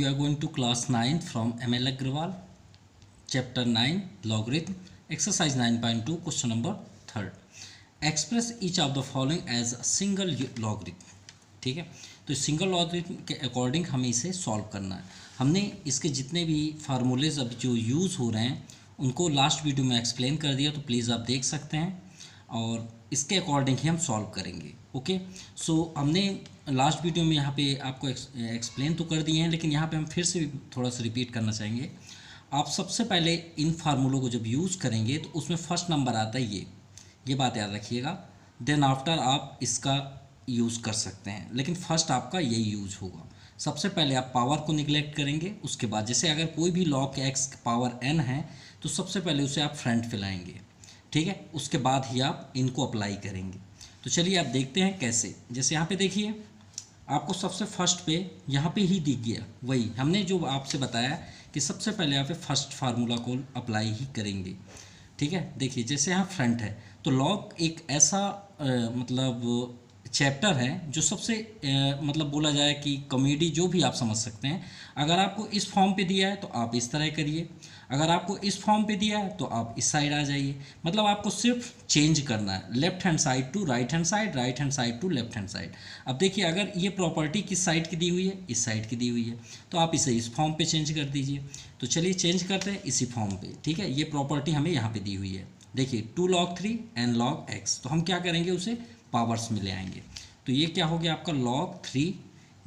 we are going to class 9 from ML Agrawal, chapter 9 logarithm, exercise 9.2, question number 3rd. Express each of the following as a single logarithm. ठीक है, तो single logarithm के according हमें इसे solve करना है. हमने इसके जितने भी फार्मूलेज अभी जो यूज़ हो रहे हैं उनको लास्ट वीडियो में एक्सप्लेन कर दिया, तो प्लीज़ आप देख सकते हैं और इसके अकॉर्डिंग ही हम सॉल्व करेंगे. ओके, सो हमने लास्ट वीडियो में यहाँ पे आपको एक्सप्लेन तो कर दिए हैं, लेकिन यहाँ पे हम फिर से थोड़ा सा रिपीट करना चाहेंगे. आप सबसे पहले इन फार्मूलों को जब यूज़ करेंगे तो उसमें फर्स्ट नंबर आता है ये बात याद रखिएगा. देन आफ्टर आप इसका यूज़ कर सकते हैं, लेकिन फर्स्ट आपका यही यूज़ होगा. सबसे पहले आप पावर को निगलेक्ट करेंगे, उसके बाद जैसे अगर कोई भी log x पावर n है तो सबसे पहले उसे आप फ्रंट पे लाएंगे. ठीक है, उसके बाद ही आप इनको अप्लाई करेंगे. तो चलिए आप देखते हैं कैसे. जैसे यहाँ पे देखिए, आपको सबसे फर्स्ट पे यहाँ पे ही दिख गया वही हमने जो आपसे बताया कि सबसे पहले आप फर्स्ट फार्मूला को अप्लाई ही करेंगे. ठीक है, देखिए जैसे यहाँ फ्रंट है तो लॉग एक ऐसा मतलब चैप्टर है जो सबसे मतलब बोला जाए कि कॉमेडी जो भी आप समझ सकते हैं. अगर आपको इस फॉर्म पे दिया है तो आप इस तरह करिए, अगर आपको इस फॉर्म पे दिया है तो आप इस साइड आ जाइए. मतलब आपको सिर्फ चेंज करना है, left hand side to right hand side, right hand side to left hand side. अब देखिए अगर ये प्रॉपर्टी किस साइड की दी हुई है, इस साइड की दी हुई है, तो आप इसे इस फॉर्म पे चेंज कर दीजिए. तो चलिए चेंज करते हैं इसी फॉर्म पे. ठीक है, ये प्रॉपर्टी हमें यहाँ पे दी हुई है. देखिए 2 log 3 and log x, तो हम क्या करेंगे उसे पावर्स में ले आएंगे. तो ये क्या हो गया आपका log 3,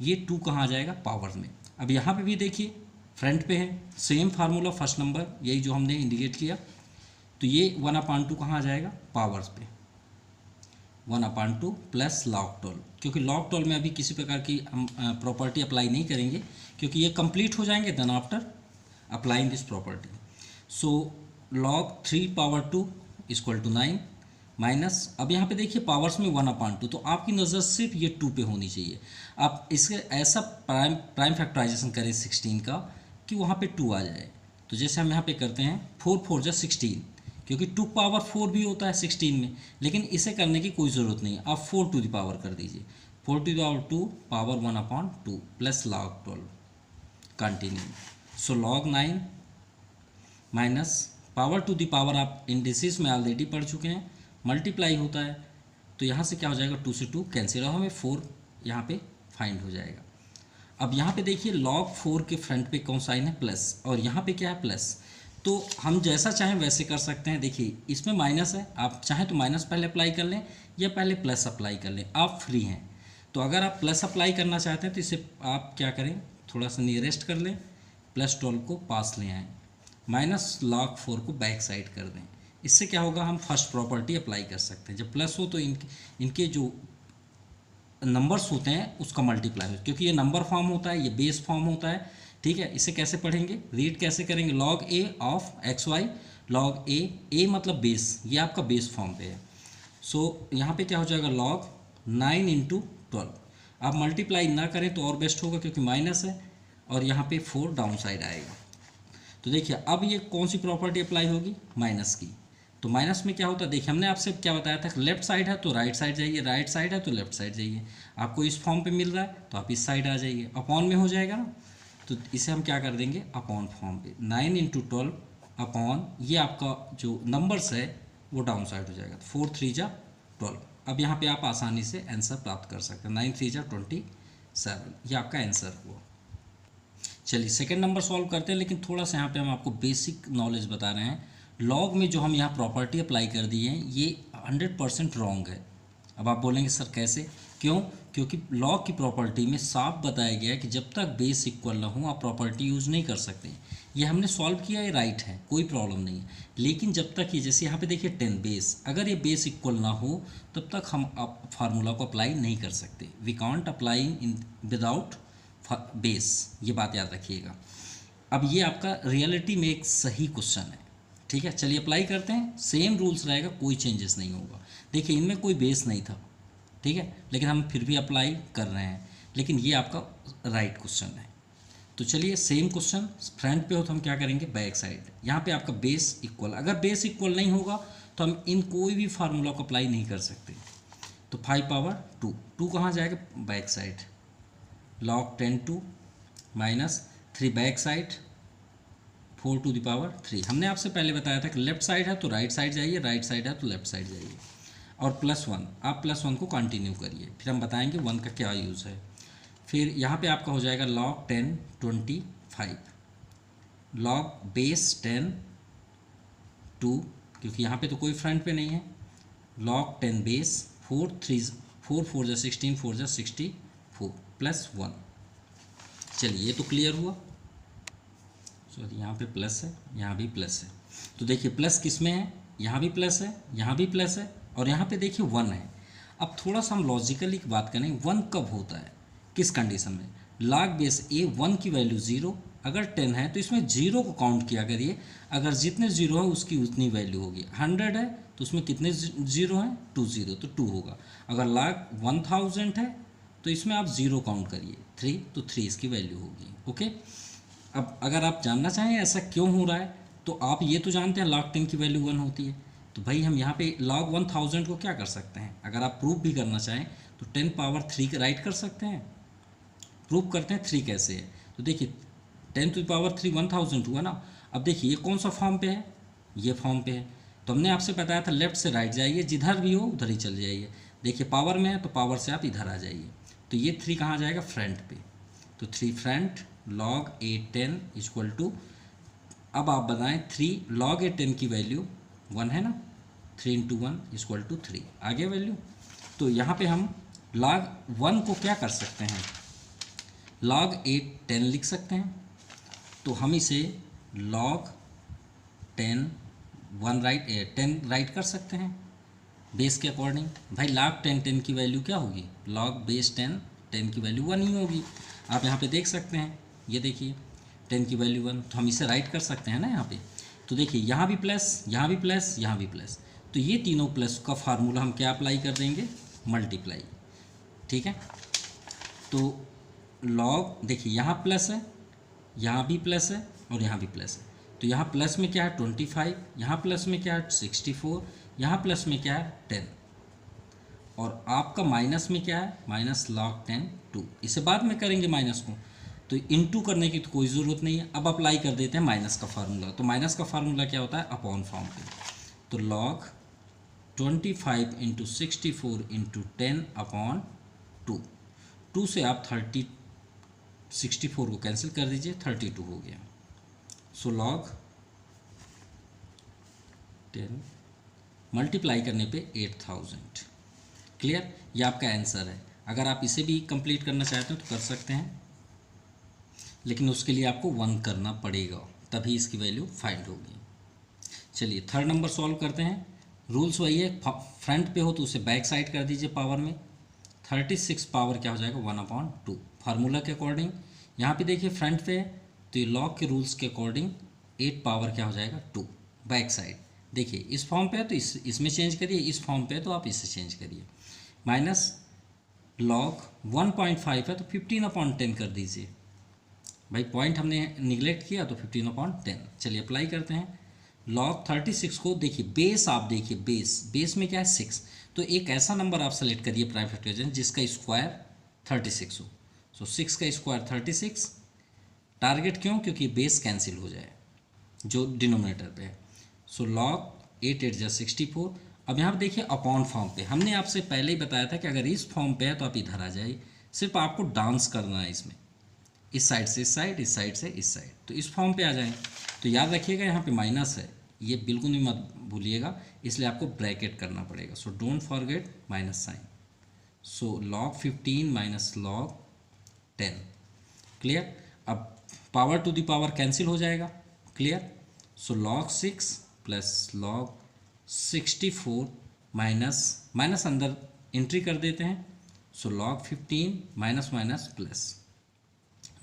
ये 2 कहाँ आ जाएगा पावर्स में. अब यहाँ पे भी देखिए फ्रंट पे है सेम फार्मूला फर्स्ट नंबर यही जो हमने इंडिकेट किया, तो ये 1/2 कहाँ आ जाएगा पावर्स पे, 1/2 प्लस log 12. क्योंकि log 12 में अभी किसी प्रकार की हम प्रॉपर्टी अप्लाई नहीं करेंगे क्योंकि ये कंप्लीट हो जाएंगे then after applying this property. So log 3 power 2 equal to 9 minus, अब यहाँ पे देखिए पावर्स में 1/2, तो आपकी नज़र सिर्फ ये 2 पे होनी चाहिए. आप इसके ऐसा प्राइम फैक्टराइजेशन करें 16 का कि वहाँ पे 2 आ जाए. तो जैसे हम यहाँ पे करते हैं 4 4 जा 16, क्योंकि 2 पावर 4 भी होता है 16 में, लेकिन इसे करने की कोई ज़रूरत नहीं है. आप 4 टू द पावर कर दीजिए, 4 to the power 2 power 1/2 plus log 12 continue. So log 9 minus power to the power आप इंडिसेस में ऑलरेडी पढ़ चुके हैं, मल्टीप्लाई होता है. तो यहाँ से क्या हो जाएगा 2 से 2 कैंसिल और हमें 4 यहाँ पे फाइंड हो जाएगा. अब यहाँ पे देखिए log 4 के फ्रंट पे कौन साइन है प्लस, और यहाँ पे क्या है प्लस. तो हम जैसा चाहें वैसे कर सकते हैं. देखिए इसमें माइनस है, आप चाहें तो माइनस पहले अप्लाई कर लें या पहले प्लस अप्लाई कर लें, आप फ्री हैं. तो अगर आप प्लस अप्लाई करना चाहते हैं तो इसे आप क्या करें, थोड़ा सा नियरेस्ट कर लें, +12 को पास ले आएँ, माइनस log 4 को बैक साइड कर दें. इससे क्या होगा, हम फर्स्ट प्रॉपर्टी अप्लाई कर सकते हैं. जब प्लस हो तो इनके जो नंबर्स होते हैं उसका मल्टीप्लाई हो, क्योंकि ये नंबर फॉर्म होता है, ये बेस फॉर्म होता है. ठीक है, इसे कैसे पढ़ेंगे, रीड कैसे करेंगे, log a of xy, log a मतलब बेस, ये आपका बेस फॉर्म पे है. सो यहाँ पे क्या हो जाएगा log 9 × 12. आप मल्टीप्लाई ना करें तो और बेस्ट होगा क्योंकि माइनस है, और यहाँ पे 4 डाउन साइड आएगा. तो देखिए अब ये कौन सी प्रॉपर्टी अप्लाई होगी, माइनस की. तो माइनस में क्या होता है, देखिए हमने आपसे क्या बताया था, लेफ्ट साइड है तो राइट साइड जाइए, राइट साइड है तो लेफ्ट साइड जाइए. आपको इस फॉर्म पे मिल रहा है तो आप इस साइड आ जाइए, अपॉन में हो जाएगा ना. तो इसे हम क्या कर देंगे अपॉन फॉर्म पे, 9 × 12 अपॉन ये आपका जो नंबर्स है वो डाउन साइड हो जाएगा. 4 3 जा 12. अब यहाँ पे आप आसानी से आंसर प्राप्त कर सकते हैं, 9 3 जा 27, ये आपका आंसर हुआ. चलिए सेकंड नंबर सॉल्व करते हैं, लेकिन थोड़ा सा यहाँ पे हम आपको बेसिक नॉलेज बता रहे हैं. लॉग में जो हम यहाँ प्रॉपर्टी अप्लाई कर दी है ये 100% रॉन्ग है. अब आप बोलेंगे सर कैसे, क्यों, क्योंकि लॉग की प्रॉपर्टी में साफ बताया गया है कि जब तक बेस इक्वल ना हो आप प्रॉपर्टी यूज़ नहीं कर सकते. ये हमने सॉल्व किया है, राइट है, कोई प्रॉब्लम नहीं है. लेकिन जब तक ये जैसे यहाँ पे देखिए 10 बेस, अगर ये बेस इक्वल ना हो तब तक हम फार्मूला को अप्लाई नहीं कर सकते. We can't apply in without base, ये बात याद रखिएगा. अब ये आपका रियलिटी में एक सही क्वेश्चन है. ठीक है, चलिए अप्लाई करते हैं. सेम रूल्स रहेगा, कोई चेंजेस नहीं होगा. देखिए इनमें कोई बेस नहीं था, ठीक है, लेकिन हम फिर भी अप्लाई कर रहे हैं, लेकिन ये आपका राइट क्वेश्चन है. तो चलिए सेम क्वेश्चन फ्रंट पे हो तो हम क्या करेंगे बैक साइड. यहाँ पे आपका बेस इक्वल, अगर बेस इक्वल नहीं होगा तो हम इन कोई भी फार्मूला को अप्लाई नहीं कर सकते. तो 5 पावर 2 कहाँ जाएगा back side, log 10 2 minus 3 back side 4⁻³ हमने आपसे पहले बताया था कि लेफ्ट साइड है तो राइट साइड जाइए, राइट साइड है तो लेफ्ट साइड जाइए, और +1 आप +1 को कंटिन्यू करिए, फिर हम बताएंगे 1 का क्या यूज़ है। फिर यहाँ पे आपका हो जाएगा log 10 25, log बेस 10 2, क्योंकि यहाँ पे तो कोई फ्रंट पे नहीं है, log 10 बेस 4 4 जा 16 4 जा 64 +1। चलिए ये तो क्लियर हुआ। सॉरी यहाँ पे प्लस है, यहाँ भी प्लस है, तो देखिए प्लस किस में है, यहाँ भी प्लस है, यहाँ भी प्लस है, और यहाँ पे देखिए 1 है। अब थोड़ा सा हम लॉजिकली बात करें, 1 कब होता है, किस कंडीशन में, log बेस ए 1 की वैल्यू 0, अगर 10 है तो इसमें 0 को काउंट किया करिए, अगर जितने 0 है उसकी उतनी वैल्यू होगी। 100 है तो उसमें कितने 0 हैं, 2 0, तो 2 होगा। अगर log 1000 है तो इसमें आप 0 काउंट करिए, 3, तो 3 इसकी वैल्यू होगी। ओके, अब अगर आप जानना चाहें ऐसा क्यों हो रहा है, तो आप ये तो जानते हैं log 10 की वैल्यू 1 होती है, तो भाई हम यहाँ पे log 1000 को क्या कर सकते हैं, अगर आप प्रूफ भी करना चाहें तो 10⁻³ राइट कर सकते हैं। प्रूफ करते हैं 3 कैसे है, तो देखिए 10⁻³ 1000 हुआ ना। अब देखिए ये कौन सा फॉर्म पे है, ये फॉर्म पे है, तो हमने आपसे बताया था लेफ्ट से राइट जाइए, जिधर भी हो उधर ही चल जाइए। देखिए पावर में है तो पावर से आप इधर आ जाइए, तो ये 3 कहाँ जाएगा, फ्रंट पे, तो 3 front log a 10 equal to, अब आप बताएं 3 log a 10 की वैल्यू 1 है ना, 3 × 1 इक्वल टू 3 आ गया वैल्यू। तो यहाँ पे हम log 1 को क्या कर सकते हैं, log a 10 लिख सकते हैं, तो हम इसे log 10 10 राइट कर सकते हैं बेस के अकॉर्डिंग। भाई log 10 10 की वैल्यू क्या होगी, log बेस 10 10 की वैल्यू 1 ही होगी। आप यहाँ पे देख सकते हैं, ये देखिए 10 की वैल्यू 1, तो हम इसे राइट कर सकते हैं ना यहाँ पे। तो देखिए यहाँ भी प्लस, यहाँ भी प्लस, यहाँ भी प्लस, तो ये तीनों प्लस का फार्मूला हम क्या अप्लाई कर देंगे, मल्टीप्लाई। ठीक है, तो log देखिए यहाँ प्लस है, यहाँ भी प्लस है, और यहाँ भी प्लस है, तो यहाँ प्लस में क्या है 25, यहाँ प्लस में क्या है 64, यहाँ प्लस में क्या है 10, और आपका माइनस में क्या है, माइनस log 10 2, इसे बाद में करेंगे माइनस को, तो इनटू करने की तो कोई ज़रूरत नहीं है। अब अप्लाई कर देते हैं माइनस का फार्मूला, तो माइनस का फार्मूला क्या होता है, अपॉन फॉर्म पे, तो log 25 × 64 × 10/2, 2 से आप 64 को कैंसिल कर दीजिए, 32 हो गया। सो log 10 मल्टीप्लाई करने पे 8000। क्लियर, ये आपका आंसर है। अगर आप इसे भी कंप्लीट करना चाहते हो तो कर सकते हैं, लेकिन उसके लिए आपको 1 करना पड़ेगा, तभी इसकी वैल्यू फाइंड होगी। चलिए थर्ड नंबर सॉल्व करते हैं। रूल्स वही है, फ्रंट पे हो तो उसे बैक साइड कर दीजिए पावर में। 36 पावर क्या हो जाएगा, 1/2 फार्मूला के अकॉर्डिंग। यहाँ पे देखिए फ्रंट पे है तो ये लॉग के रूल्स के अकॉर्डिंग 8 पावर क्या हो जाएगा, 2 बैक साइड। देखिए इस फॉर्म पे है तो इसमें चेंज करिए, इस फॉर्म पे है तो आप इससे चेंज करिए। माइनस log 1.5 है तो 15/10 कर दीजिए। भाई पॉइंट हमने निगलेक्ट किया तो 15/10। चलिए अप्लाई करते हैं। log 36 को देखिए बेस, आप देखिए बेस में क्या है 6, तो एक ऐसा नंबर आप सेलेक्ट करिए प्राइम फैक्टराइजेशन जिसका स्क्वायर 36 हो। सो 6 का स्क्वायर 36, टारगेट क्यों, क्योंकि बेस कैंसिल हो जाए जो डिनोमिनेटर पे है। सो log 8 8 जा 64। अब यहाँ पर देखिए अपॉन फॉर्म पे, हमने आपसे पहले ही बताया था कि अगर इस फॉर्म पे है तो आप इधर आ जाइए, सिर्फ आपको डांस करना है इसमें, इस साइड से इस साइड, इस साइड से इस साइड, तो इस फॉर्म पे आ जाएं। तो याद रखिएगा यहाँ पे माइनस है, ये बिल्कुल भी मत भूलिएगा, इसलिए आपको ब्रैकेट करना पड़ेगा। So don't forget minus sign. So log 15 minus log 10। Clear, अब power to the power cancel हो जाएगा। Clear, so log 6 plus log 64 minus अंदर एंट्री कर देते हैं। So log 15 minus minus plus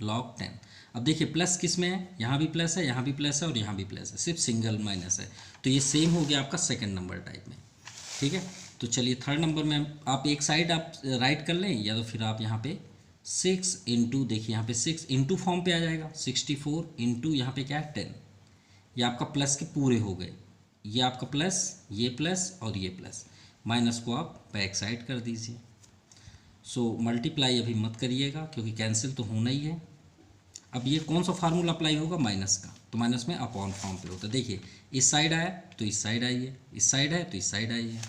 log 10। अब देखिए प्लस किस में है, यहाँ भी प्लस है, यहाँ भी प्लस है, और यहाँ भी प्लस है, सिर्फ सिंगल माइनस है, तो ये सेम हो गया आपका सेकंड नंबर टाइप में। ठीक है, तो चलिए थर्ड नंबर में आप एक साइड आप राइट कर लें, या तो फिर आप यहाँ पे 6 इंटू, देखिए यहाँ पे 6 इंटू फॉर्म पे आ जाएगा, 64 इंटू यहाँ पे क्या है 10, ये आपका प्लस के पूरे हो गए, ये आपका प्लस, ये प्लस और ये प्लस, माइनस को आप बैक साइड कर दीजिए। सो मल्टीप्लाई अभी मत करिएगा क्योंकि कैंसिल तो होना ही है। अब ये कौन सा फार्मूला अप्लाई होगा, माइनस का, तो माइनस में अपॉन फॉर्म पे होता है। देखिए इस साइड आया तो इस साइड आई है, इस साइड है तो इस साइड आई है,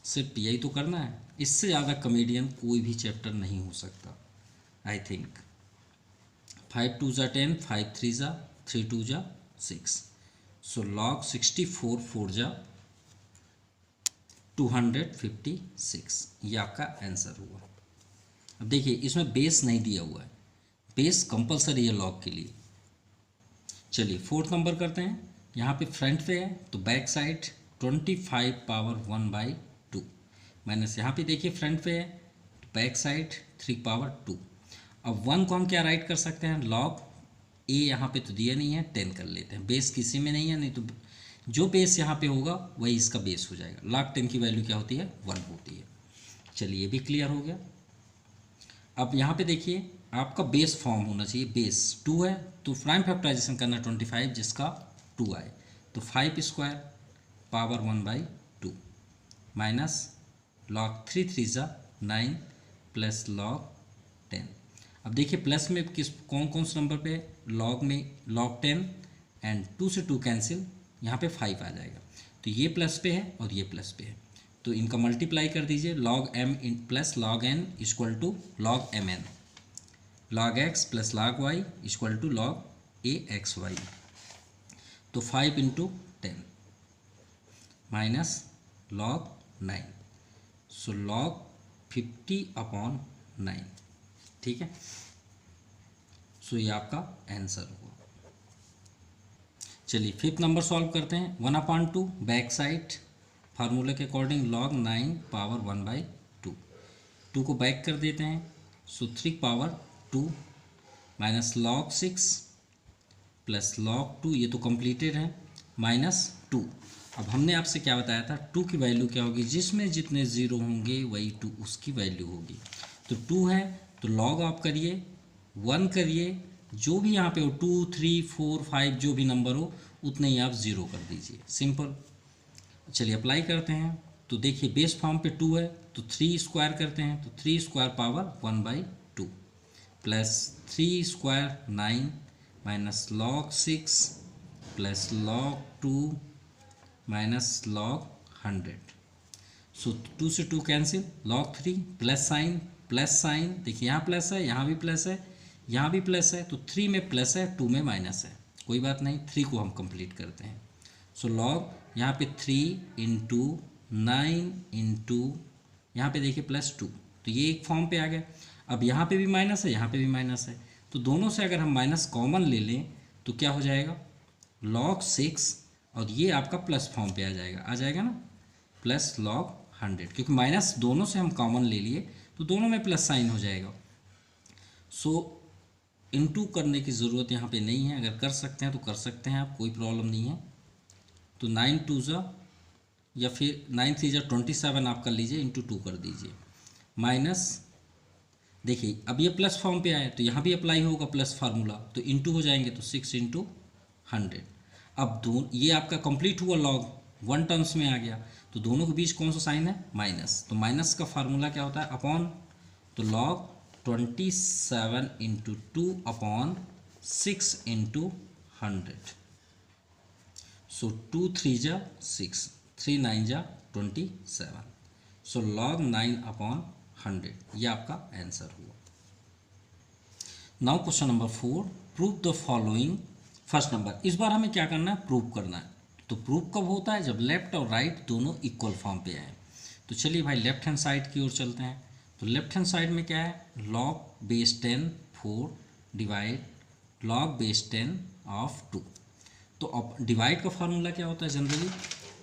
सिर्फ यही तो करना है। इससे ज़्यादा कॉमेडियन कोई भी चैप्टर नहीं हो सकता आई थिंक। 5 2 ज़ा 10, 5 3 ज़ा 3 2 ज़ा 6, सो log 64 4 ज़ा 256, ये आपका आंसर हुआ। अब देखिए इसमें बेस नहीं दिया हुआ है, बेस कंपलसरी है लॉग के लिए। चलिए 4th नंबर करते हैं। यहाँ पे फ्रंट पे है तो बैक साइड 25 पावर 1/2 माइनस, यहाँ पे देखिए फ्रंट पे है तो बैक साइड 3 पावर 2। अब 1 को हम क्या राइट कर सकते हैं, लॉग ए, यहाँ पे तो दिया नहीं है 10 कर लेते हैं, बेस किसी में नहीं है, नहीं तो जो बेस यहाँ पे होगा वही इसका बेस हो जाएगा। log 10 की वैल्यू क्या होती है, 1 होती है। चलिए ये भी क्लियर हो गया। अब यहाँ पे देखिए आपका बेस फॉर्म होना चाहिए, बेस 2 है तो प्राइम फैक्टराइजेशन करना 25 जिसका 2 आए, तो 5 स्क्वायर पावर 1/2 माइनस log 3 3 ज़ा 9 प्लस log 10। अब देखिए प्लस में किस कौन कौन से नंबर पे, log में log 10 एंड 2 से 2 कैंसिल, यहाँ पे 5 आ जाएगा, तो ये प्लस पे है और ये प्लस पे है, तो इनका मल्टीप्लाई कर दीजिए। log m plus log n equal to log mn, log x plus log y equal to log axy, तो 5 इंटू 10 माइनस log 9, सो log 50/9, ठीक है। सो ये आपका आंसर हुआ। चलिए 5th नंबर सॉल्व करते हैं। 1/2 बैक साइड फार्मूला के अकॉर्डिंग log 9 पावर 1/2, 2 को बैक कर देते हैं, सो 3 power 2 minus log 6 plus log 2, ये तो कंप्लीटेड है, माइनस 2। अब हमने आपसे क्या बताया था, 2 की वैल्यू क्या होगी, जिसमें जितने ज़ीरो होंगे वही 2 उसकी वैल्यू होगी। तो 2 है तो log आप करिए 1 करिए, जो भी यहाँ पे हो 2 3 4 5 जो भी नंबर हो उतने ही आप ज़ीरो कर दीजिए, सिंपल। चलिए अप्लाई करते हैं, तो देखिए बेस फॉर्म पे 2 है तो 3 स्क्वायर करते हैं, तो 3 square power 1/2 plus 3 square 9 minus log 6 plus log 2 minus log 100, सो 2 से 2 कैंसिल, log 3 प्लस साइन, देखिए यहाँ प्लस है, यहाँ भी प्लस है, यहाँ भी प्लस है, तो 3 में प्लस है 2 में माइनस है, कोई बात नहीं, 3 को हम कंप्लीट करते हैं। सो log यहाँ पे 3 इंटू 9 इंटू यहाँ पे देखिए प्लस 2, तो ये एक फॉर्म पे आ गया। अब यहाँ पे भी माइनस है, यहाँ पे भी माइनस है, तो दोनों से अगर हम माइनस कॉमन ले लें तो क्या हो जाएगा, log 6 और ये आपका प्लस फॉर्म पे आ जाएगा ना, प्लस log 100, क्योंकि माइनस दोनों से हम कॉमन ले लिए तो दोनों में प्लस साइन हो जाएगा। सो इनटू करने की ज़रूरत यहाँ पे नहीं है, अगर कर सकते हैं तो कर सकते हैं आप, कोई प्रॉब्लम नहीं है। तो 9 2 ज़ा या फिर 9 3 ज़ा 27 आप कर लीजिए, इंटू 2 कर दीजिए, माइनस देखिए अब ये प्लस फॉर्म पे आए तो यहाँ भी अप्लाई होगा प्लस फार्मूला, तो इंटू हो जाएंगे, तो 6 इंटू 100। अब ये आपका कंप्लीट हुआ, log 1 टर्म्स में आ गया, तो दोनों के बीच कौन सा साइन है, माइनस, तो माइनस का फार्मूला क्या होता है, अपॉन, तो log 27 इंटू 2 अपॉन 6 इंटू 100, सो 2 3 ज़ा 6, 3 9 ज़ा 27, सो log 9/100, ये आपका आंसर हुआ। Now question number 4, prove the following. First number, इस बार हमें क्या करना है, प्रूव करना है। तो प्रूव कब होता है, जब लेफ्ट और राइट दोनों इक्वल फॉर्म पे आए। तो चलिए भाई लेफ्ट हैंड साइड की ओर चलते हैं। तो लेफ्ट हैंड साइड में क्या है, log base 10 4 divide log base 10 of 2। तो अब डिवाइड का फार्मूला क्या होता है, जनरली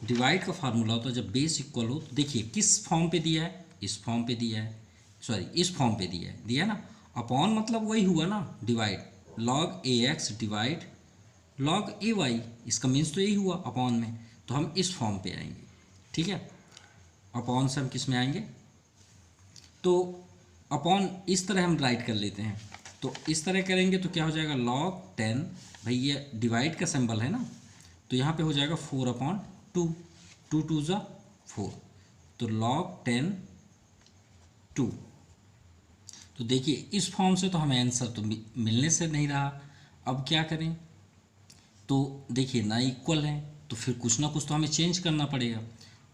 डिवाइड का फार्मूला होता है जब बेस इक्वल हो। तो देखिए किस फॉर्म पे दिया है, इस फॉर्म पे दिया है, सॉरी इस फॉर्म पे दिया है ना, अपॉन मतलब वही हुआ ना, divide log ax divide log ay, इसका मीन्स तो यही हुआ अपॉन में, तो हम इस फॉर्म पे आएंगे, ठीक है। अपॉन से हम किस में आएंगे, तो अपॉन इस तरह हम राइट कर लेते हैं, तो इस तरह करेंगे तो क्या हो जाएगा, log 10, भाई ये डिवाइड का सिंबल है ना, तो यहाँ पे हो जाएगा 4/2, 2 2 ज़ा 4, तो log 10 2, तो देखिए इस फॉर्म से तो हमें आंसर तो मिलने से नहीं रहा। अब क्या करें, तो देखिए ना इक्वल है तो फिर कुछ ना कुछ तो हमें चेंज करना पड़ेगा।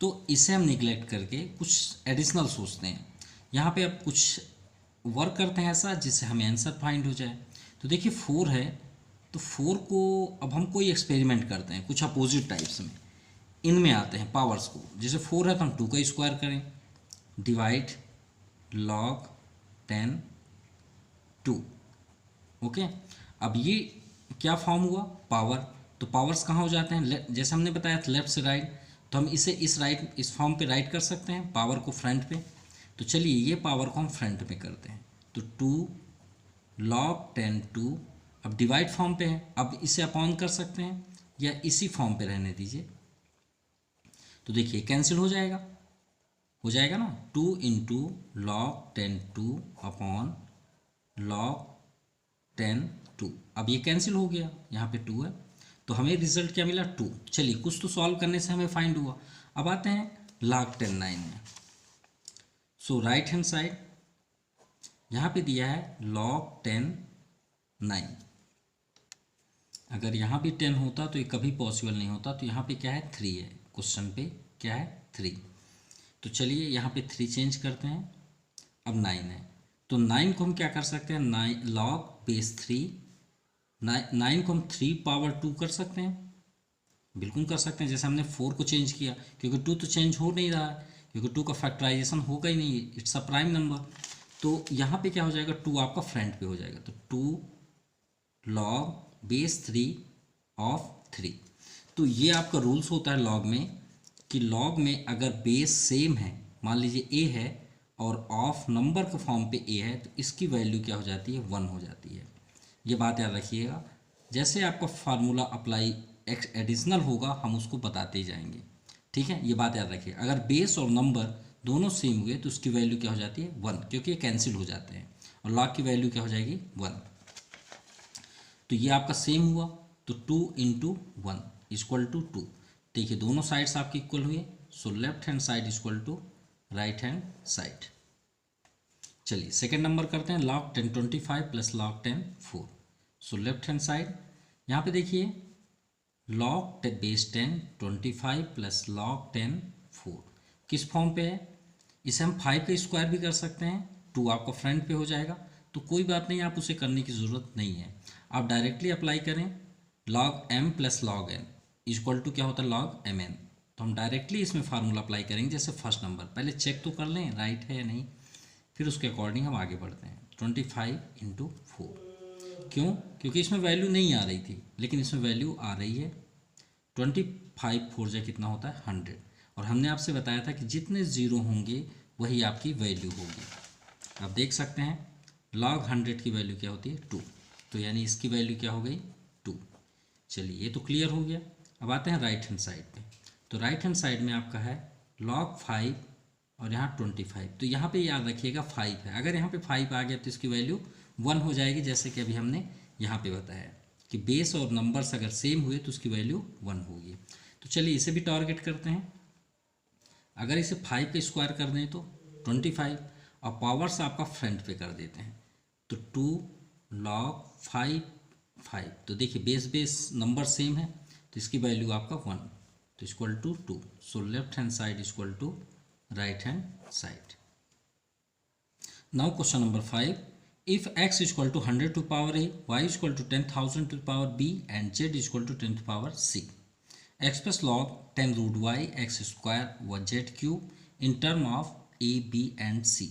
तो इसे हम निगलेक्ट करके कुछ एडिशनल सोचते हैं। यहाँ पे अब कुछ वर्क करते हैं ऐसा जिससे हमें आंसर फाइंड हो जाए। तो देखिए 4 है, तो 4 को अब हम कोई एक्सपेरिमेंट करते हैं कुछ अपोजिट टाइप्स में, इनमें आते हैं पावर्स को। जैसे 4 है तो हम 2 का स्क्वायर करें, डिवाइड लॉग 10 2। ओके, अब ये क्या फॉर्म हुआ, पावर। तो पावर्स कहाँ हो जाते हैं, जैसे हमने बताया था लेफ्ट से राइट, तो हम इसे इस फॉर्म पे राइट कर सकते हैं, पावर को फ्रंट पे। तो चलिए ये पावर को हम फ्रंट में करते हैं, तो 2 log 10 2। अब डिवाइड फॉर्म पे है, अब इसे अपॉन कर सकते हैं या इसी फॉर्म पे रहने दीजिए। तो देखिए कैंसिल हो जाएगा ना, 2 इंटू log 10 2 अपॉन log 10 2। अब ये कैंसिल हो गया, यहाँ पे 2 है, तो हमें रिजल्ट क्या मिला 2। चलिए कुछ तो सॉल्व करने से हमें फाइंड हुआ। अब आते हैं log 10 9 में। सो राइट हैंड साइड यहाँ पे दिया है log 10 9। अगर यहाँ भी 10 होता तो ये कभी पॉसिबल नहीं होता, तो यहाँ पे क्या है 3 है, क्वेश्चन पे क्या है 3। तो चलिए यहाँ पे 3 चेंज करते हैं, अब 9 है, तो 9 को हम क्या कर सकते हैं, 9 log बेस 3, 9 को हम 3 पावर 2 कर सकते हैं, बिल्कुल कर सकते हैं। जैसे हमने 4 को चेंज किया, क्योंकि 2 तो चेंज हो नहीं रहा है, क्योंकि 2 का फैक्टराइजेशन होगा ही नहीं, इट्स अ प्राइम नंबर। तो यहाँ पे क्या हो जाएगा, 2 आपका फ्रंट पे हो जाएगा, तो 2 log बेस 3 ऑफ 3। तो ये आपका रूल्स होता है लॉग में, कि लॉग में अगर बेस सेम है, मान लीजिए ए है और ऑफ नंबर के फॉर्म पे ए है, तो इसकी वैल्यू क्या हो जाती है 1 हो जाती है। ये बात याद रखिएगा, जैसे आपका फार्मूला अप्लाई एडिशनल होगा हम उसको बताते ही जाएंगे, ठीक है। ये बात याद रखिए, अगर बेस और नंबर दोनों सेम हुए तो उसकी वैल्यू क्या हो जाती है 1, क्योंकि ये कैंसिल हो जाते हैं, और लॉग की वैल्यू क्या हो जाएगी 1। तो ये आपका सेम हुआ, तो 2 इंटू 1 इक्वल टू 2। देखिए दोनों साइड्स आपके इक्वल हुए, so left hand side equal to right hand side. चलिए सेकेंड नंबर करते हैं, log 10 25 plus log 10 4। So left hand side यहाँ पे देखिए log बेस 10 25 प्लस log 10 4 किस फॉर्म पे है, इसे हम 5 का स्क्वायर भी कर सकते हैं, 2 आपका फ्रंट पे हो जाएगा, तो कोई बात नहीं, आप उसे करने की ज़रूरत नहीं है। आप डायरेक्टली अप्लाई करें, log m plus log n equal to क्या होता है log mn। तो हम डायरेक्टली इसमें फार्मूला अप्लाई करेंगे। जैसे फर्स्ट नंबर पहले चेक तो कर लें राइट है या नहीं, फिर उसके अकॉर्डिंग हम आगे बढ़ते हैं। 25 इंटू 4, क्यों, क्योंकि इसमें वैल्यू नहीं आ रही थी, लेकिन इसमें वैल्यू आ रही है। 25 4 जा कितना होता है 100, और हमने आपसे बताया था कि जितने ज़ीरो होंगे वही आपकी वैल्यू होगी। आप देख सकते हैं log 100 की वैल्यू क्या होती है 2, तो यानी इसकी वैल्यू क्या हो गई 2। चलिए ये तो क्लियर हो गया। अब आते हैं राइट हैंड साइड पे, तो राइट हैंड साइड में आपका है log 5 और यहाँ 25। तो यहाँ पे याद रखिएगा 5 है, अगर यहाँ पे 5 आ गया तो इसकी वैल्यू 1 हो जाएगी, जैसे कि अभी हमने यहाँ पे बताया कि बेस और नंबर्स अगर सेम हुए तो उसकी वैल्यू 1 होगी। तो चलिए इसे भी टारगेट करते हैं। अगर इसे 5 का स्क्वायर कर दें तो 25, और पावर्स आपका फ्रंट पे कर देते हैं, तो 2 log 5 5। तो देखिए बेस नंबर सेम है, तो इसकी वैल्यू आपका 1, तो equal to 2। So left hand side equal to right hand side. Now question number 5, if x equal to 100 to power a, y equal to 10,000 to power b and z equal to 10 to power c, x plus log 10 root y x square व z cube in term of a b and c।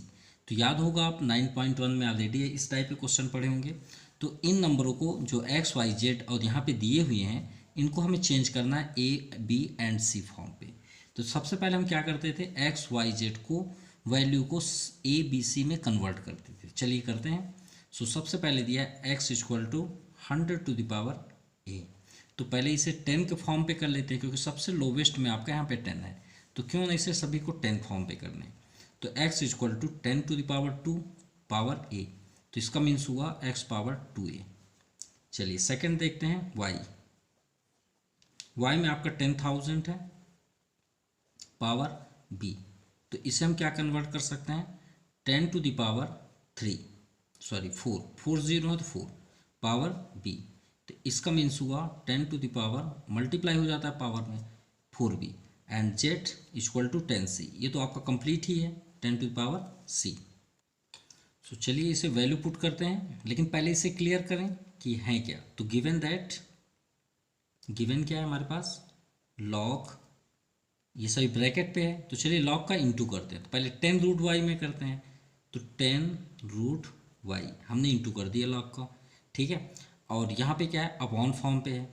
तो याद होगा आप 9.1 में already इस type के question पढ़े होंगे। तो इन नंबरों को जो x y z और यहाँ पे दिए हुए हैं, इनको हमें चेंज करना है a b and c form पे। तो सबसे पहले हम क्या करते थे, x y z को वैल्यू को a b c में कन्वर्ट करते थे। चलिए करते हैं। सो सबसे पहले दिया है x equal to 100 to the power a, तो पहले इसे 10 के फॉर्म पे कर लेते हैं, क्योंकि सबसे लोवेस्ट में आपका यहाँ पे 10 है, तो क्यों नहीं इसे सभी को 10 फॉर्म पे करने। तो x equal to 10 to the power 2 power a, तो इसका मीन्स हुआ x पावर 2a। चलिए सेकंड देखते हैं y में आपका 10,000 है पावर b, तो इसे हम क्या कन्वर्ट कर सकते हैं 10 to the power 3 sorry 4, 4 zero है तो 4 पावर b, तो इसका मीन्स हुआ 10 टू द पावर मल्टीप्लाई हो जाता है पावर में 4b and z equal to 10c। ये तो आपका कंप्लीट ही है 10 टू द पावर c। सो चलिए इसे वैल्यू पुट करते हैं, लेकिन पहले इसे क्लियर करें कि है क्या। तो गिवन दैट, गिवन क्या है हमारे पास, लॉग, ये सभी ब्रैकेट पे है, तो चलिए लॉग का इंटू करते हैं। तो पहले 10 रूट वाई में करते हैं, तो 10 रूट वाई हमने इंटू कर दिया लॉग का, ठीक है। और यहाँ पे क्या है, अपॉन फॉर्म पे है,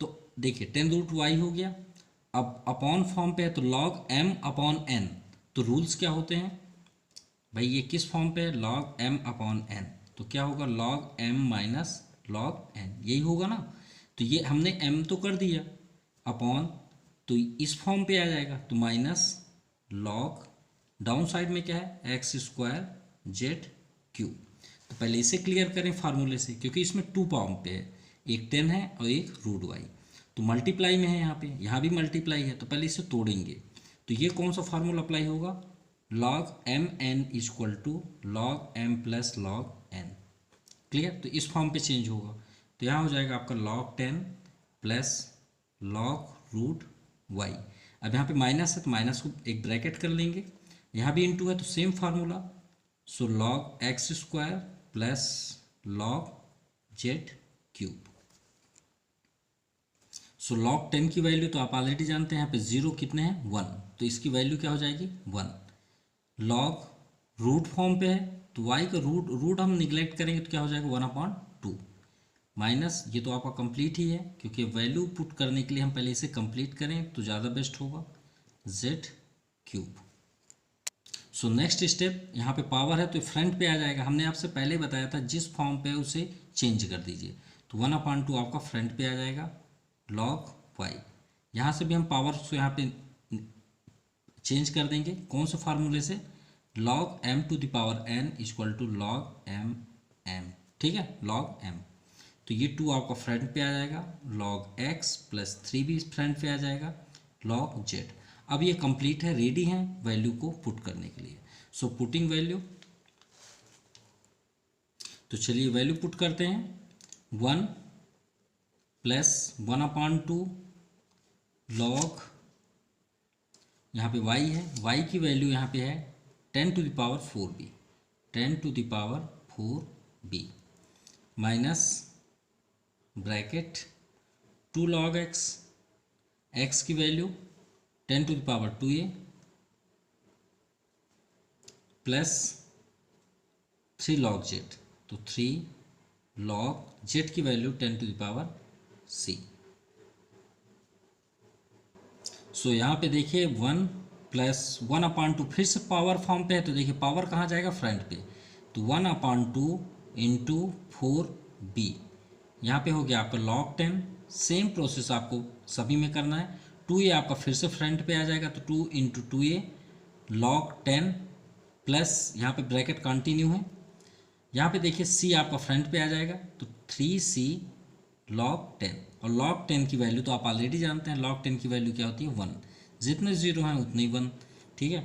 तो देखिए 10 रूट वाई हो गया। अब अपॉन फॉर्म पे है तो लॉग m अपॉन n, तो रूल्स क्या होते हैं भाई, ये किस फॉर्म पे है, लॉग m अपॉन n, तो क्या होगा log m minus log n, यही होगा ना। तो ये हमने m तो कर दिया, अपॉन तो इस फॉर्म पे आ जाएगा, तो माइनस लॉग डाउन साइड में क्या है एक्स स्क्वायर जेड क्यूब। तो पहले इसे क्लियर करें फार्मूले से, क्योंकि इसमें 2 फॉर्म पे है, एक 10 है और एक रूट वाई, तो मल्टीप्लाई में है यहाँ पे, यहाँ भी मल्टीप्लाई है, तो पहले इसे तोड़ेंगे। तो ये कौन सा फार्मूला अप्लाई होगा, log M N equal to log M plus log N, clear. तो इस फॉर्म पे चेंज होगा, तो यहाँ हो जाएगा आपका log 10 plus log root Y. अब यहाँ पे माइनस है तो माइनस को एक ब्रैकेट कर लेंगे, यहाँ भी इंटू है तो same formula, so log x square plus log Z cube. So log 10 की वैल्यू तो आप ऑलरेडी जानते हैं, यहाँ पे जीरो कितने हैं 1, तो इसकी वैल्यू क्या हो जाएगी 1। लॉग रूट फॉर्म पे है तो y का रूट हम निगलेक्ट करेंगे तो क्या हो जाएगा 1/2 माइनस, ये तो आपका कंप्लीट ही है, क्योंकि वैल्यू पुट करने के लिए हम पहले इसे कंप्लीट करें तो ज़्यादा बेस्ट होगा, z cube. So next step, यहाँ पे पावर है तो फ्रंट पे आ जाएगा, हमने आपसे पहले बताया था जिस फॉर्म पे उसे चेंज कर दीजिए, तो 1/2 आपका फ्रंट पे आ जाएगा लॉग y। यहाँ से भी हम पावर को यहाँ पे चेंज कर देंगे, कौन से फार्मूले से, log m to the power n equal to log m, ठीक है, लॉग m। तो ये 2 आपका फ्रंट पे आ जाएगा, लॉग x प्लस 3 भी फ्रंट पे आ जाएगा, लॉग z। अब ये कंप्लीट है, रेडी है वैल्यू को पुट करने के लिए। सो पुटिंग वैल्यू, तो चलिए वैल्यू पुट करते हैं, 1 प्लस 1/2 लॉग, यहाँ पे y है, y की वैल्यू यहाँ पे है 10 to the power 4b, 10 to the power 4b minus bracket 2 log x, x की value 10 to the power 2a plus 3 log z, तो 3 लॉग z की value 10 to the power c। So यहाँ पे देखिए 1 प्लस 1/2, फिर से पावर फॉर्म पे है तो देखिए पावर कहाँ जाएगा फ्रंट पे, तो 1/2 इंटू 4b, यहाँ पे हो गया आपका लॉग 10। सेम प्रोसेस आपको सभी में करना है, 2a आपका फिर से फ्रंट पे आ जाएगा, तो 2 इंटू 2a लॉग 10 प्लस यहाँ पे ब्रैकेट कंटिन्यू है, यहाँ पे देखिए c आपका फ्रंट पे आ जाएगा, तो 3c लॉग 10, और लॉग 10 की वैल्यू तो आप ऑलरेडी जानते हैं, लॉग 10 की वैल्यू क्या होती है 1, जितने जीरो हैं उतने ही 1, ठीक है।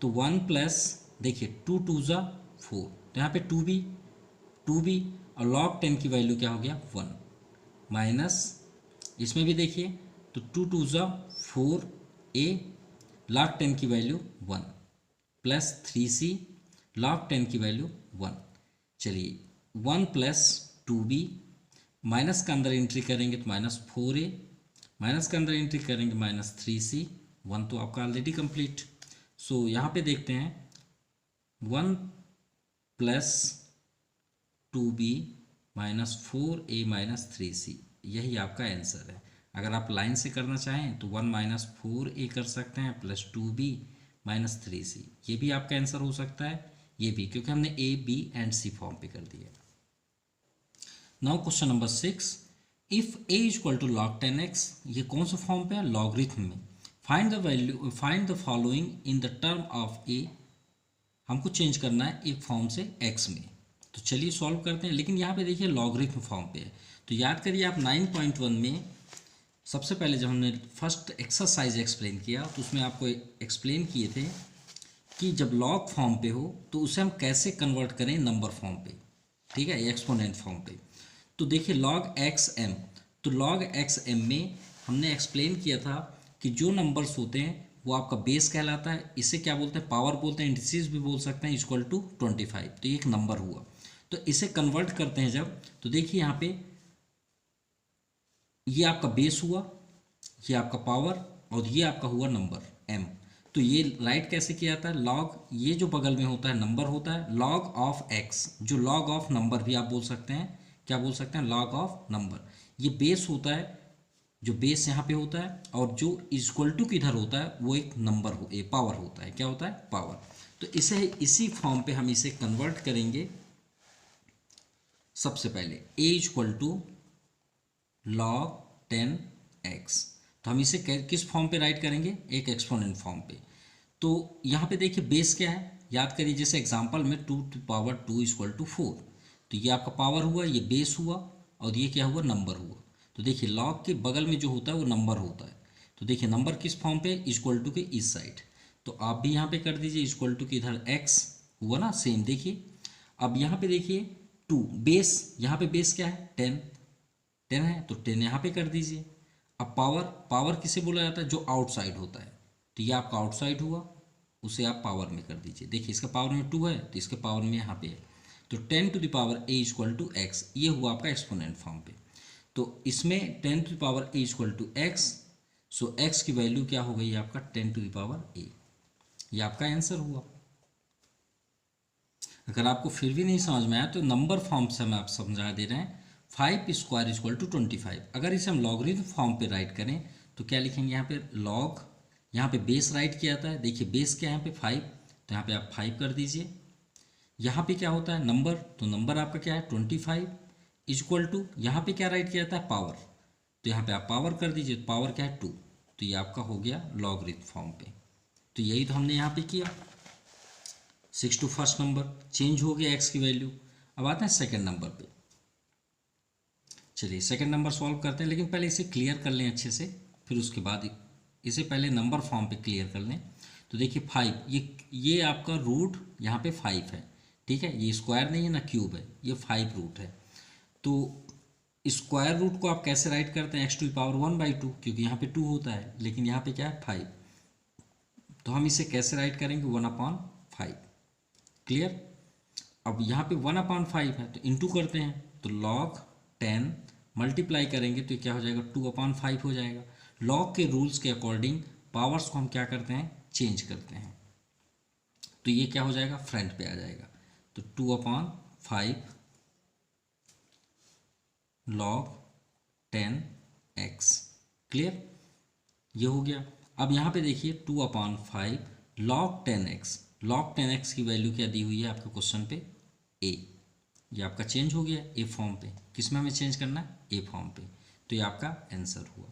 तो 1 प्लस देखिए 2 2 ज़ा 4, तो यहाँ पे 2b और लॉग 10 की वैल्यू क्या हो गया 1 माइनस, इसमें भी देखिए तो 2 2 ज़ा 4a, लॉग 10 की वैल्यू 1 प्लस 3c, लॉग 10 की वैल्यू 1। चलिए 1 प्लस 2b, माइनस का अंदर एंट्री करेंगे तो -4a, माइनस का अंदर एंट्री करेंगे -3c, 1 तो आपका ऑलरेडी कंप्लीट। सो यहाँ पे देखते हैं 1 प्लस 2b -4a -3c, यही आपका आंसर है। अगर आप लाइन से करना चाहें तो 1 -4a कर सकते हैं प्लस 2b -3c, ये भी आपका आंसर हो सकता है, ये भी, क्योंकि हमने a b and c form पे कर दिया। Now question number 6, if a equal to log 10x, ये कौन सा फॉर्म पे है, लॉगरिथम में, find the value, find the following in the term of a, हमको चेंज करना है एक फॉर्म से x में। तो चलिए सॉल्व करते हैं, लेकिन यहाँ पे देखिए लॉगरिथम फॉर्म पे है, तो याद करिए आप 9.1 में सबसे पहले जब हमने फर्स्ट एक्सरसाइज एक्सप्लेन किया तो उसमें आपको एक्सप्लेन किए थे कि जब लॉग फॉर्म पे हो तो उसे हम कैसे कन्वर्ट करें नंबर फॉर्म पे। ठीक है, एक्सपोनेंट फॉर्म पे। तो देखिए log एक्स एम, तो log एक्स एम में हमने एक्सप्लेन किया था कि जो नंबर्स होते हैं वो आपका बेस कहलाता है, इसे क्या बोलते हैं, पावर बोलते हैं, इंडिसेस भी बोल सकते हैं, इक्वल टू 25। तो ये एक नंबर हुआ। तो इसे कन्वर्ट करते हैं जब, तो देखिए यहाँ पे ये आपका बेस हुआ, ये आपका पावर, और ये आपका हुआ नंबर m। तो ये राइट कैसे किया जाता है, लॉग, ये जो बगल में होता है नंबर होता है, लॉग ऑफ x, जो लॉग ऑफ नंबर भी आप बोल सकते हैं, क्या बोल सकते हैं, लॉग ऑफ नंबर। ये बेस होता है, जो बेस यहाँ पे होता है, और जो इक्वल टू किधर होता है वो एक नंबर हो, ए पावर होता है, क्या होता है, पावर। तो इसे इसी फॉर्म पे हम इसे कन्वर्ट करेंगे। सबसे पहले a equal to log 10x, तो हम इसे किस फॉर्म पे राइट करेंगे, एक एक्सपोनेंट फॉर्म पे। तो यहाँ पे देखिए बेस क्या है, याद करिए, जैसे एग्जांपल में 2 इक्वल टू 4, तो ये आपका पावर हुआ, ये बेस हुआ, और ये क्या हुआ, नंबर हुआ। तो देखिए लॉग के बगल में जो होता है वो नंबर होता है। तो देखिए नंबर किस फॉर्म पे, इक्वल टू के इस साइड। तो आप भी यहाँ पे कर दीजिए इक्वल टू के इधर x हुआ ना, सेम। देखिए अब यहाँ पे देखिए 2 बेस, यहाँ पे बेस क्या है, 10 है, तो 10 यहाँ पे कर दीजिए। अब पावर, पावर किसे बोला जाता है, जो आउटसाइड होता है, तो ये आपका आउटसाइड हुआ, उसे आप पावर में कर दीजिए। देखिए इसका पावर में 2 है, तो इसके पावर में यहाँ पे है, तो 10 to the power a equal to x, ये हुआ आपका एक्सपोनेंट फॉर्म पे। तो इसमें 10 to the power a equal to x, so x की वैल्यू क्या हो गई आपका 10 टू द पावर a, ये आपका आंसर हुआ। अगर आपको फिर भी नहीं समझ में आया तो नंबर फॉर्म से हम आप समझा दे रहे हैं। 5 स्क्वायर इक्वल टू 25। अगर इसे हम लॉगरिथम फॉर्म पे राइट करें तो क्या लिखेंगे, यहाँ पे लॉग, यहाँ पे बेस राइट किया जाता है, देखिए बेस क्या है यहाँ पे 5, तो यहाँ पे आप 5 कर दीजिए। यहाँ पे क्या होता है नंबर, तो नंबर आपका क्या है 25 इक्वल टू, यहाँ पे क्या राइट किया जाता है, पावर, तो यहाँ पे आप पावर कर दीजिए, पावर क्या है 2, तो ये आपका हो गया लॉगरिथम फॉर्म पे। तो यही तो हमने यहाँ पे किया, 6 टू फर्स्ट नंबर चेंज हो गया x की वैल्यू। अब आते हैं सेकंड नंबर पे। चलिए सेकंड नंबर सॉल्व करते हैं, लेकिन पहले इसे क्लियर कर लें अच्छे से, फिर उसके बाद इसे पहले नंबर फॉर्म पे क्लियर कर लें। तो देखिए 5, ये आपका रूट यहाँ पे 5 है, ठीक है, ये स्क्वायर नहीं है ना क्यूब है, ये 5 रूट है। तो स्क्वायर रूट को आप कैसे राइट करते हैं, x टू द पावर 1/2, क्योंकि यहाँ पे 2 होता है, लेकिन यहाँ पे क्या है 5, तो हम इसे कैसे राइट करेंगे 1/5, क्लियर। अब यहाँ पे 1/5 है तो इंटू करते हैं, तो log 10 मल्टीप्लाई करेंगे तो क्या हो जाएगा 2/5 हो जाएगा। लॉग के रूल्स के अकॉर्डिंग पावर्स को हम क्या करते हैं, चेंज करते हैं, तो ये क्या हो जाएगा फ्रंट पे आ जाएगा, तो 2/5 log 10x, क्लियर, ये हो गया। अब यहाँ पे देखिए 2/5 log 10x, log 10x की वैल्यू क्या दी हुई है आपके क्वेश्चन पे, a, ये आपका चेंज हो गया ए फॉर्म पे, किस में हमें चेंज करना है, ए फॉर्म पे, तो ये आपका आंसर हुआ।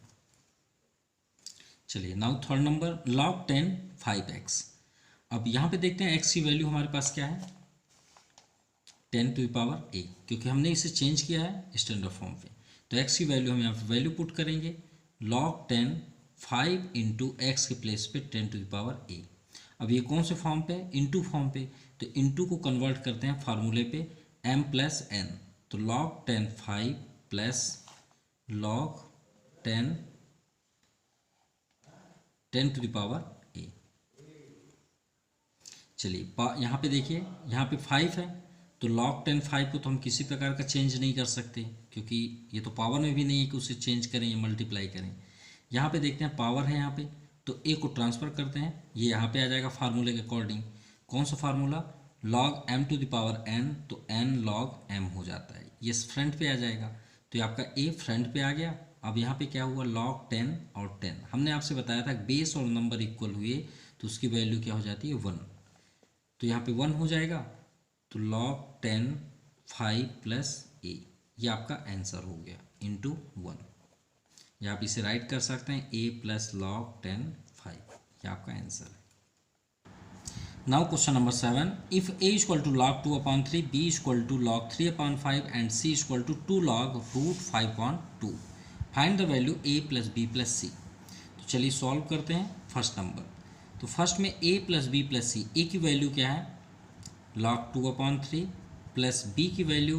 चलिए now third number log 10 5x। अब यहाँ पे देखते हैं x की वैल्यू हमारे पास क्या है 10 टू द पावर a, क्योंकि हमने इसे चेंज किया है स्टैंडर्ड फॉर्म पे, तो x की वैल्यू हम यहाँ पे वैल्यू पुट करेंगे, log 10 5 इंटू एक्स के प्लेस पे 10 टू द पावर a। अब ये कौन से फॉर्म पे है, इंटू फॉर्म पे, तो इंटू को कन्वर्ट करते हैं फार्मूले पे m प्लस n, तो log 10 5 plus log 10 to the power a। चलिए यहाँ पे देखिए, यहाँ पे 5 है, तो log 10 5 को तो हम किसी प्रकार का चेंज नहीं कर सकते, क्योंकि ये तो पावर में भी नहीं है कि उसे चेंज करें या मल्टीप्लाई करें। यहाँ पे देखते हैं पावर है यहाँ पे, तो a को ट्रांसफ़र करते हैं, ये यहाँ पे आ जाएगा फार्मूले के अकॉर्डिंग, कौन सा formula, log m to the power n, तो n log m हो जाता है, ये फ्रंट पे आ जाएगा, तो ये आपका a फ्रंट पे आ गया। अब यहाँ पे क्या हुआ log 10 और 10, हमने आपसे बताया था बेस और नंबर इक्वल हुए तो उसकी वैल्यू क्या हो जाती है 1, तो यहाँ पे 1 हो जाएगा, तो log 10 5 प्लस a, ये आपका आंसर हो गया इंटू 1, या आप इसे राइट कर सकते हैं a प्लस log 10 5, ये आपका आंसर है। Now question number 7, if a equal to log 2/3, b equal to log 3/5 and c equal to 2 log root 5/2, find the value a plus b plus c। तो चलिए solve करते हैं first number. तो first में a plus b plus c, a की value क्या है log 2/3 plus b की वैल्यू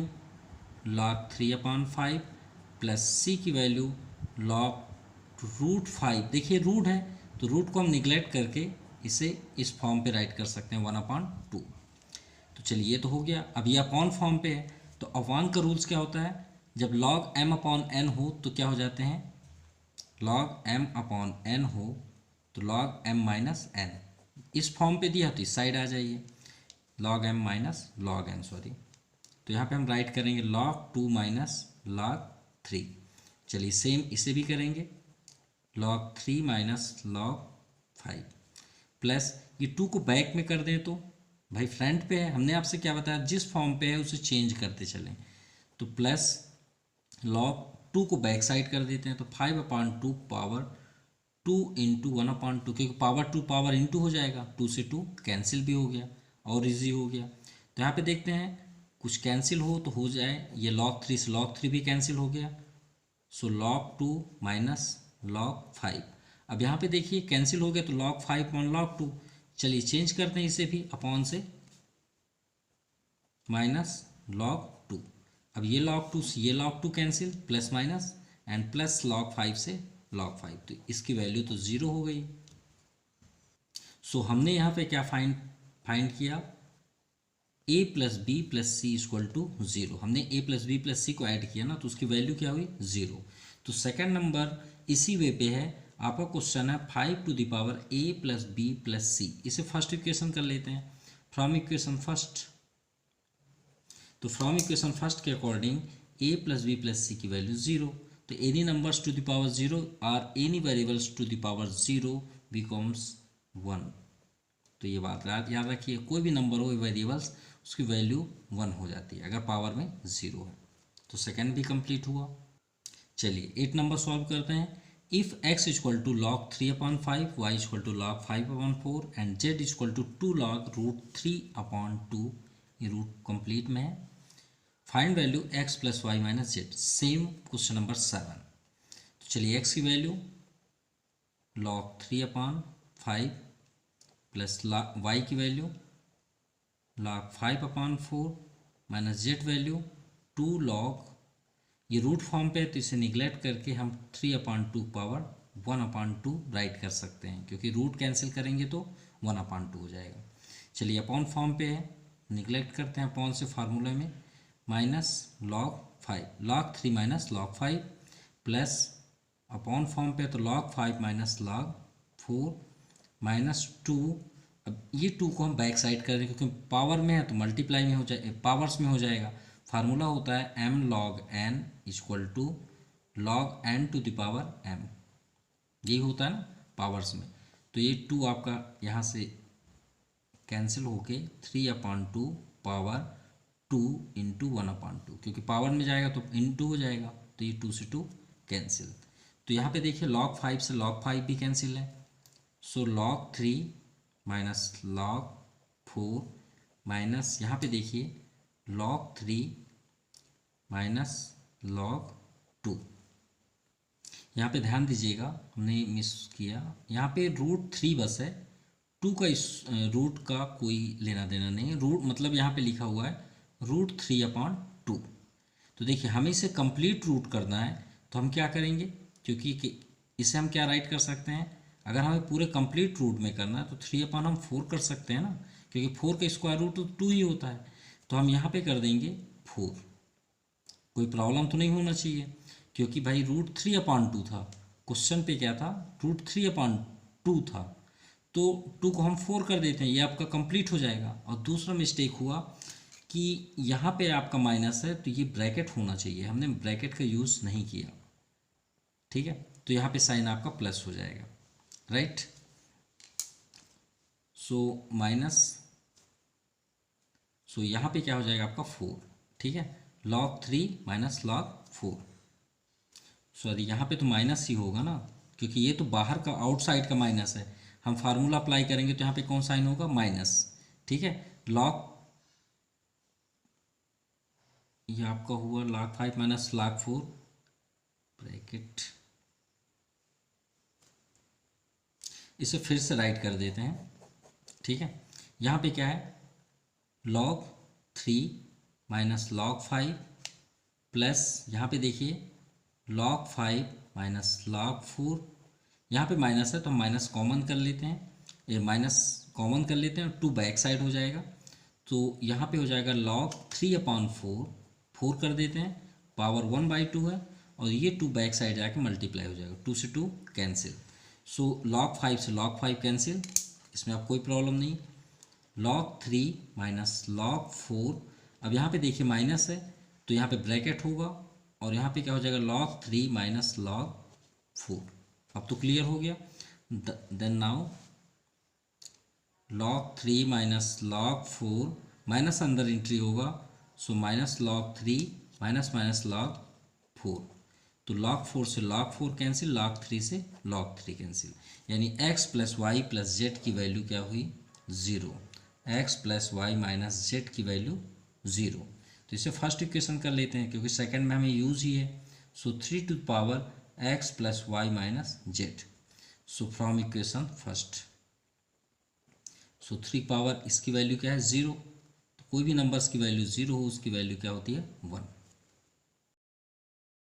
log 3/5 प्लस सी की वैल्यू log√5। देखिए रूट है तो रूट को हम निगलेक्ट करके इसे इस फॉर्म पे राइट कर सकते हैं 1/2। तो चलिए ये तो हो गया। अब ये अपॉन फॉर्म पे है तो अपॉन का रूल्स क्या होता है, जब log m/n हो तो क्या हो जाते हैं, log m/n हो तो log m-n, इस फॉर्म पे दिया तो इस साइड आ जाइए, log m minus log n sorry. तो यहाँ पे हम राइट करेंगे log 2 माइनस log 3। चलिए सेम इसे भी करेंगे log 3 माइनस log 5 प्लस ये 2 को बैक में कर दें तो भाई फ्रंट पे है, हमने आपसे क्या बताया जिस फॉर्म पे है उसे चेंज करते चलें। तो प्लस log 2 को बैक साइड कर देते हैं तो 5/2 पावर 2 इंटू 1/2, क्योंकि पावर 2 पावर इंटू हो जाएगा, 2 से 2 कैंसिल भी हो गया और इजी हो गया। तो यहाँ पे देखते हैं कुछ कैंसिल हो तो हो जाए, ये log 3 से log 3 भी कैंसिल हो गया, सो log 2 माइनस log 5। अब यहाँ पे देखिए कैंसिल हो गया तो log 5/log 2। चलिए चेंज करते हैं इसे भी अपॉन से माइनस log 2। अब ये log 2 से ये log 2 cancel, plus minus and plus log 5 से log 5, तो इसकी वैल्यू तो ज़ीरो हो गई। सो हमने यहाँ पे क्या फाइंड किया, a plus B plus c equal to 0। हमने a plus B plus c को ऐड किया ना तो उसकी वैल्यू क्या हुई 0। तो सेकंड नंबर इसी वे पे है, आपका क्वेश्चन है 5 a plus B plus C. इसे फर्स्ट इक्वेशन कर लेते हैं, फ्रॉम इक्वेशन फर्स्ट। तो फ्रॉम इक्वेशन फर्स्ट के according a plus B plus सी की वैल्यू 0। तो any numbers to the power 0 are any variables to the power 0 becomes 1। तो ये बात याद रखिए, कोई भी नंबर हो वेरिएबल्स उसकी वैल्यू 1 हो जाती है अगर पावर में 0 है। तो सेकंड भी कंप्लीट हुआ। चलिए 8 नंबर सॉल्व करते हैं। If x equal to log 3/5, y equal to log 5/4 and z equal to 2 log√3/2, ये रूट कंप्लीट में है। Find value x plus y minus z, same question number 7। तो चलिए x की वैल्यू log 3/5 प्लस वाई की value log 5/4 minus z value 2 log, ये root form पे है तो इसे निगलेक्ट करके हम 3/2 पावर 1/2 राइट कर सकते हैं, क्योंकि रूट कैंसिल करेंगे तो 1/2 हो जाएगा। चलिए अपॉन फॉर्म पे है, निगलेक्ट करते हैं अपॉन से फार्मूला में, minus log 3 minus log 5 plus upon form पे तो log 5 माइनस log 4 माइनस 2। अब ये 2 को हम बैक साइड कर देंगे क्योंकि पावर में है तो मल्टीप्लाई में हो जाए, पावर्स में हो जाएगा। फार्मूला होता है m log n equal to log n to the power m, यही होता है ना पावर्स में। तो ये 2 आपका यहाँ से कैंसिल होके 3/2 पावर 2 इंटू 1/2, क्योंकि पावर में जाएगा तो इंटू हो जाएगा, तो ये 2 से 2 कैंसिल। तो यहाँ पे देखिए log 5 से log 5 भी कैंसिल है, सो log 3 माइनस log 4 माइनस यहाँ पे देखिए log 3 माइनस log 2। यहाँ पे ध्यान दीजिएगा हमने मिस किया, यहाँ पे √3 बस है, 2 का इस रूट का कोई लेना देना नहीं है। रूट मतलब यहाँ पे लिखा हुआ है √3/2। तो देखिए हमें इसे कंप्लीट रूट करना है तो हम क्या करेंगे, क्योंकि इसे हम क्या राइट कर सकते हैं, अगर हमें पूरे कंप्लीट रूट में करना है तो 3/4 कर सकते हैं ना, क्योंकि 4 का स्क्वायर रूट तो 2 ही होता है। तो हम यहाँ पे कर देंगे 4, कोई प्रॉब्लम तो नहीं होना चाहिए, क्योंकि भाई √3/2 था, क्वेश्चन पे क्या था √3/2 था, तो 2 को हम 4 कर देते हैं, ये आपका कंप्लीट हो जाएगा। और दूसरा मिस्टेक हुआ कि यहाँ पे आपका माइनस है तो ये ब्रैकेट होना चाहिए, हमने ब्रैकेट का यूज़ नहीं किया, ठीक है। तो यहाँ पे साइन आपका प्लस हो जाएगा, राइट। सो माइनस, सो यहाँ पे क्या हो जाएगा आपका 4, ठीक है। log 3 माइनस log 4, सॉरी यहाँ पे तो माइनस ही होगा ना, क्योंकि ये तो बाहर का आउटसाइड का माइनस है। हम फार्मूला अप्लाई करेंगे तो यहाँ पे कौन साइन होगा माइनस, ठीक है। log, ये आपका हुआ log 5 माइनस log 4 ब्रैकेट, इसे फिर से राइट कर देते हैं, ठीक है। यहाँ पे क्या है log 3 माइनस log 5 प्लस यहाँ पे देखिए log 5 माइनस log 4, यहाँ पे माइनस है तो हम माइनस कॉमन कर लेते हैं, ये माइनस कॉमन कर लेते हैं, 2 बैक साइड हो जाएगा, तो यहाँ पे हो जाएगा log 3/4, 4 कर देते हैं, पावर 1/2 है, और ये 2 बैक साइड जाके मल्टीप्लाई हो जाएगा, 2 से 2 कैंसिल। सो log 5 से log 5 कैंसिल, इसमें आप कोई प्रॉब्लम नहीं। log 3 माइनस log 4, अब यहाँ पे देखिए माइनस है तो यहाँ पे ब्रैकेट होगा, और यहाँ पे क्या हो जाएगा log 3 माइनस log 4। अब तो क्लियर हो गया। Then now log 3 minus log 4, minus अंदर एंट्री होगा, so minus log 3 minus minus log 4, तो log 4 से log 4 कैंसिल, log 3 से log 3 कैंसिल, यानी x plus y plus z की वैल्यू क्या हुई 0, x plus y minus z की वैल्यू 0। तो इसे फर्स्ट इक्वेशन कर लेते हैं क्योंकि सेकंड में हमें यूज ही है। So 3 to power x plus y minus z, so from equation first, so 3 power इसकी वैल्यू क्या है 0, तो कोई भी नंबर्स की वैल्यू 0 हो उसकी वैल्यू क्या होती है 1।